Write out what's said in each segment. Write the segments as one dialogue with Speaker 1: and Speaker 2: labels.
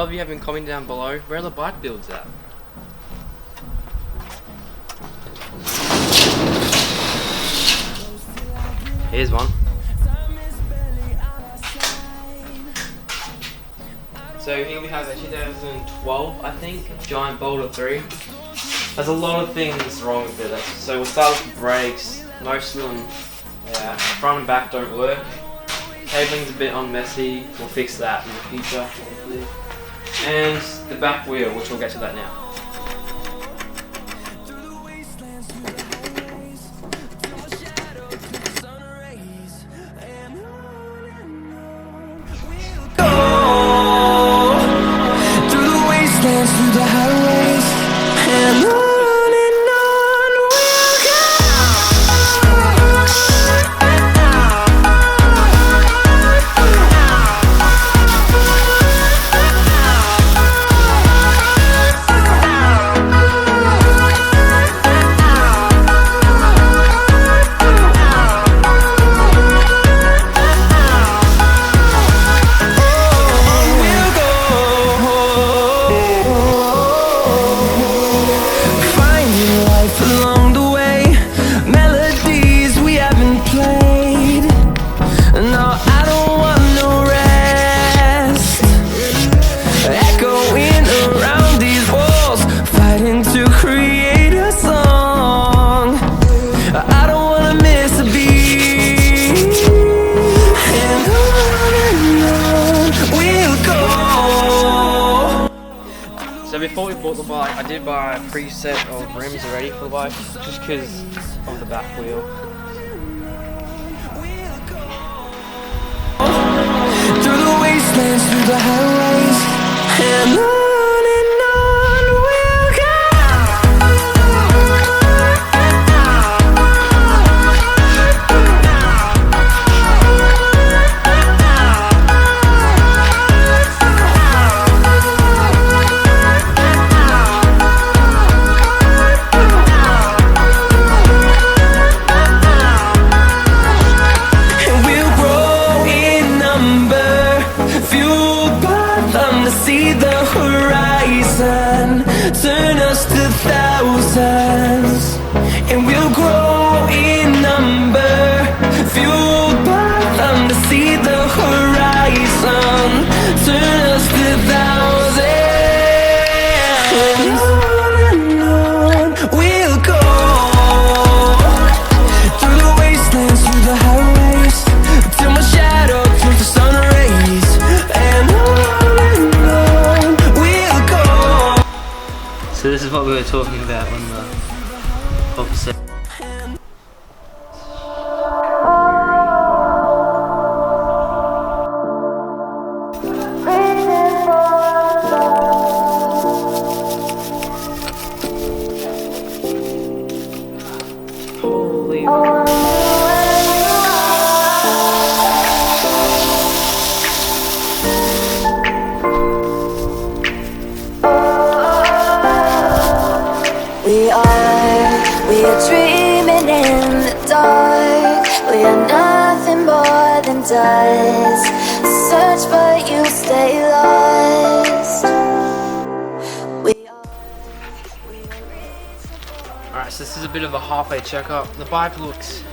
Speaker 1: lot of you have been commenting down below, where are the bike builds at? Here's one. So here we have a 2012, I think, Giant Boulder 3. There's a lot of things wrong with it. So we'll start with the brakes. Most of them, front and back don't work. Cabling's a bit messy. We'll fix that in the future, hopefully. And the back wheel, which we'll get to that now. So before we bought the bike, I did buy a preset of rims already for the bike, just because of the back wheel. Through the wastelands, through the highways, and on we'll go. See the horizon, turn us to thousands, and we'll grow in number, fueled by them to see the horizon, turn us to thousands, and on we'll go, through the wastelands, through the highways, till my shadow turns to sun rays, and so this is what we were talking about when the opposite. Holy.
Speaker 2: We are dreaming in the dark. We are nothing more than dust. Search but you stay lost.
Speaker 1: Alright, so this is a bit of a halfway checkup. The bike looks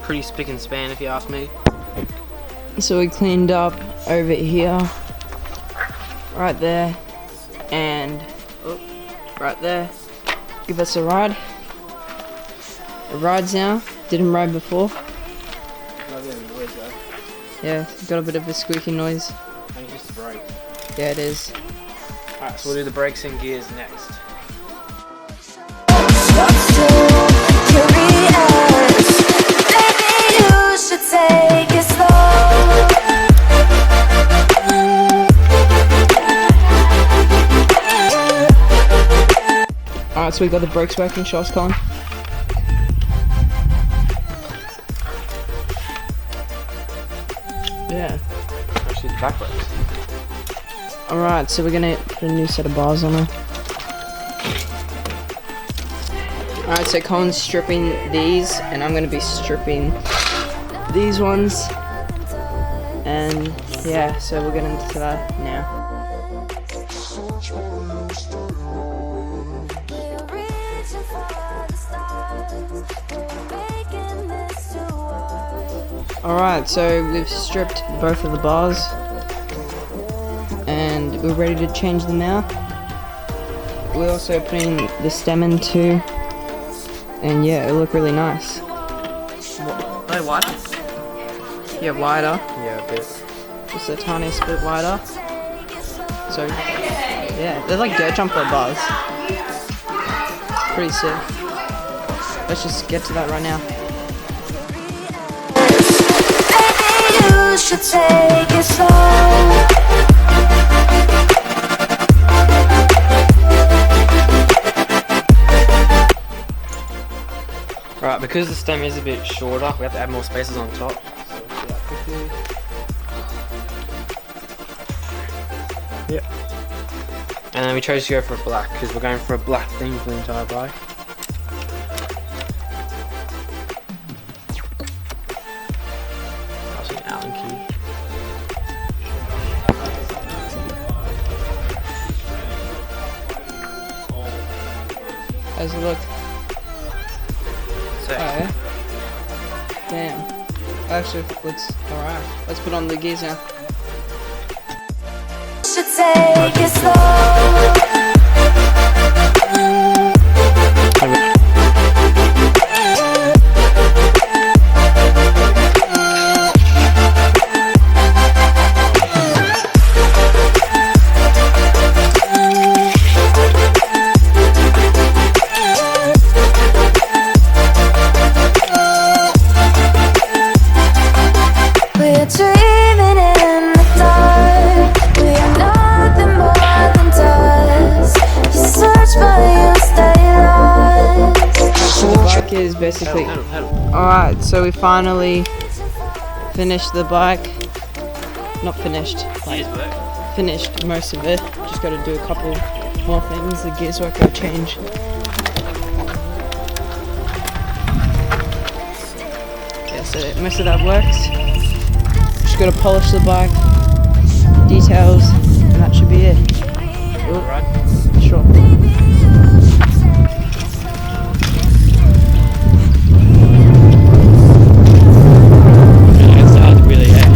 Speaker 1: pretty spick and span if you ask me.
Speaker 3: So we cleaned up over here, right there, and right there. Give us a ride. It rides now. Didn't ride before. Yeah, got a bit of a squeaky noise.
Speaker 1: And it's just a brake.
Speaker 3: Yeah, it is.
Speaker 1: Alright, so we'll do the brakes and gears next.
Speaker 3: Alright, so we got the brakes working. Show us, Colin. Yeah.
Speaker 1: Actually, the back brakes.
Speaker 3: Alright, so we're gonna put a new set of bars on her. Alright, so Colin's stripping these, and I'm gonna be stripping these ones. And yeah, so we'll get into that now. Alright, so we've stripped both of the bars and we're ready to change them out. We're also putting the stem in too, and yeah, it'll look really nice.
Speaker 1: Are they wider?
Speaker 3: Yeah, wider.
Speaker 1: Yeah, a bit.
Speaker 3: Just a tiniest bit wider. So, yeah, they're like dirt jumper bars. Pretty sick. Let's just get to that right now.
Speaker 2: Maybe you should take it slow.
Speaker 1: Alright, because the stem is a bit shorter, we have to add more spaces on top. So let's do that quickly. Yep. And then we chose to go for a black, because we're going for a black theme for the entire bike. That's an Allen key.
Speaker 3: How's it look?
Speaker 1: So,
Speaker 3: Oh, damn. Actually, alright. Let's put on the gears now.
Speaker 2: Should take it slow. We're dreaming in the dark. We are nothing more than dust. You search but you stay lost.
Speaker 3: So the bike is basically... Alright, so we finally finished the bike. Not finished, like finished most of it. Just got to do a couple more things. The gears work will change. Yeah, so most of that works. Just got to polish the bike, details, and that should be it.
Speaker 1: right.
Speaker 3: Sure.
Speaker 1: It's hard, really, yeah.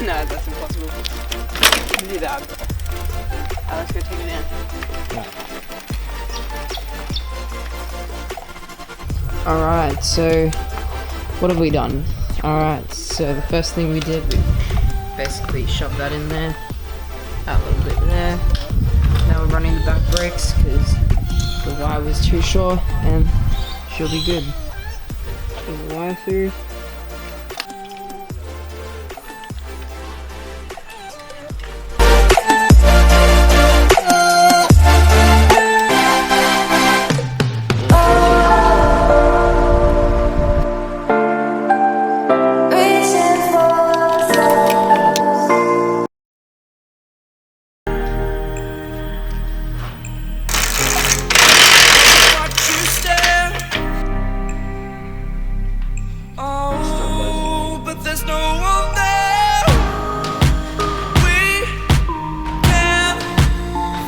Speaker 3: No, that's impossible. You can do that. Let's go take it down. Alright, so what have we done? Alright, so the first thing we did, we basically shoved that in there, that little bit there. Now we're running the back brakes because the wire was too short, and she'll be good. Put the wire through.
Speaker 2: Reaching for stars.
Speaker 4: Watch you stare. Oh, but there's no one there. We can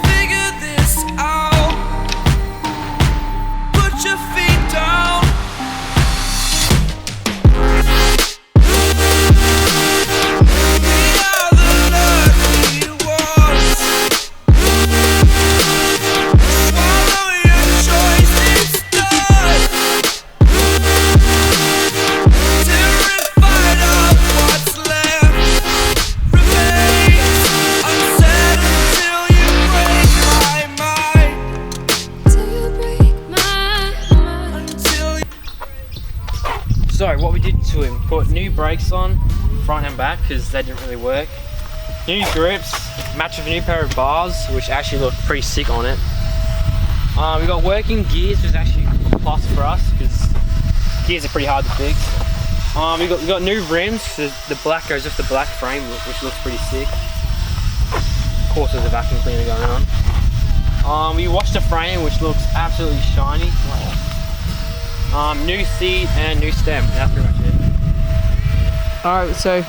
Speaker 4: figure this out. Put your feet down. We are the lucky ones. Swallow your choice instead. Terrified of what's left remains unsaid until you break my mind.
Speaker 2: To break my mind.
Speaker 4: Until you
Speaker 1: So what we did to him, put new brakes on, front and back, because they didn't really work. New grips, matched with a new pair of bars, which actually looked pretty sick on it. We got working gears, which is actually a plus for us, because gears are pretty hard to fix. We got new rims, the black goes off the black frame, which looks pretty sick. Of course there's a vacuum cleaner going on. We washed the frame, which looks absolutely shiny.
Speaker 5: New seat and new stem. That's pretty much it.
Speaker 3: Alright, so